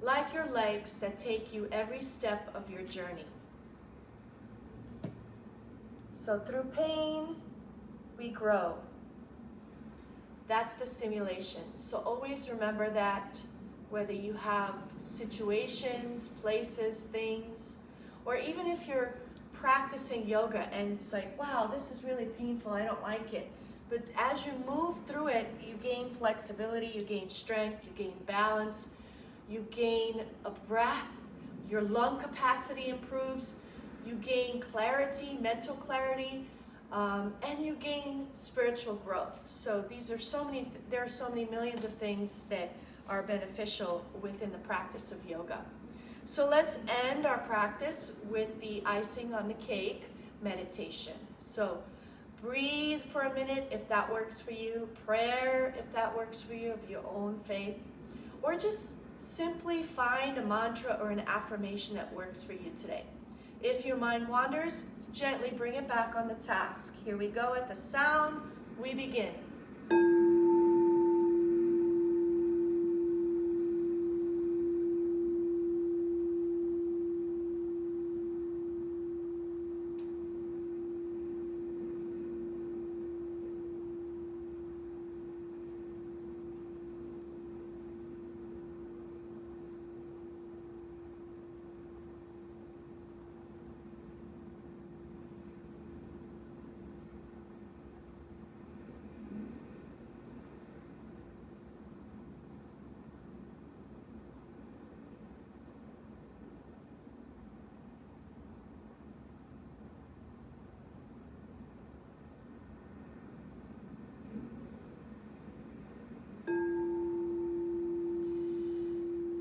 like your legs that take you every step of your journey. So through pain, we grow. That's the stimulation. So always remember that, whether you have situations, places, things, or even if you're practicing yoga and it's like, wow, this is really painful, I don't like it. But as you move through it, you gain flexibility, you gain strength, you gain balance, you gain a breath, your lung capacity improves, you gain clarity, mental clarity, and you gain spiritual growth. So there are so many millions of things that are beneficial within the practice of yoga. So let's end our practice with the icing on the cake meditation. So breathe for a minute if that works for you. Prayer if that works for you, of your own faith. Or just simply find a mantra or an affirmation that works for you today. If your mind wanders, gently bring it back on the task. Here we go. At the sound, we begin.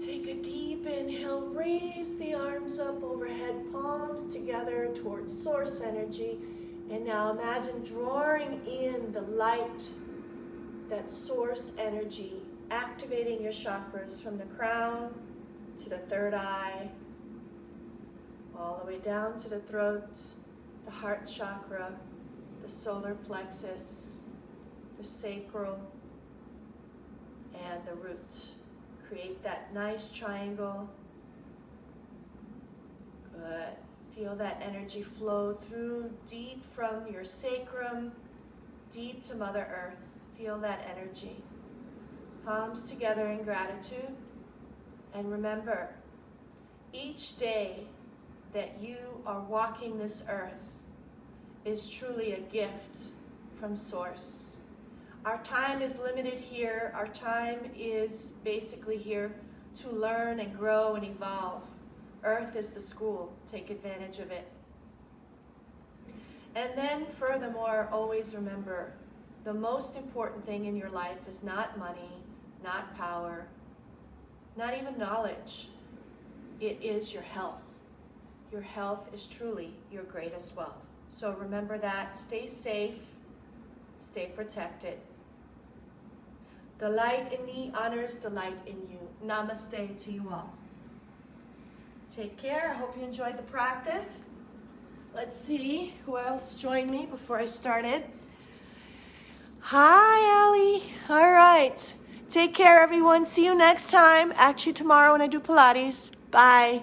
Take a deep inhale, raise the arms up overhead, palms together towards source energy. And now imagine drawing in the light, that source energy, activating your chakras from the crown to the third eye, all the way down to the throat, the heart chakra, the solar plexus, the sacral, and the root. Create that nice triangle. Good. Feel that energy flow through deep from your sacrum, deep to Mother Earth. Feel that energy. Palms together in gratitude. And remember, each day that you are walking this earth is truly a gift from Source. Our time is limited here. Our time is basically here to learn and grow and evolve. Earth is the school. Take advantage of it. And then furthermore, always remember, the most important thing in your life is not money, not power, not even knowledge. It is your health. Your health is truly your greatest wealth. So remember that. Stay safe. Stay protected. The light in me honors the light in you. Namaste to you all. Take care. I hope you enjoyed the practice. Let's see who else joined me before I started. Hi, Allie. All right. Take care, everyone. See you next time. Actually, tomorrow when I do Pilates. Bye.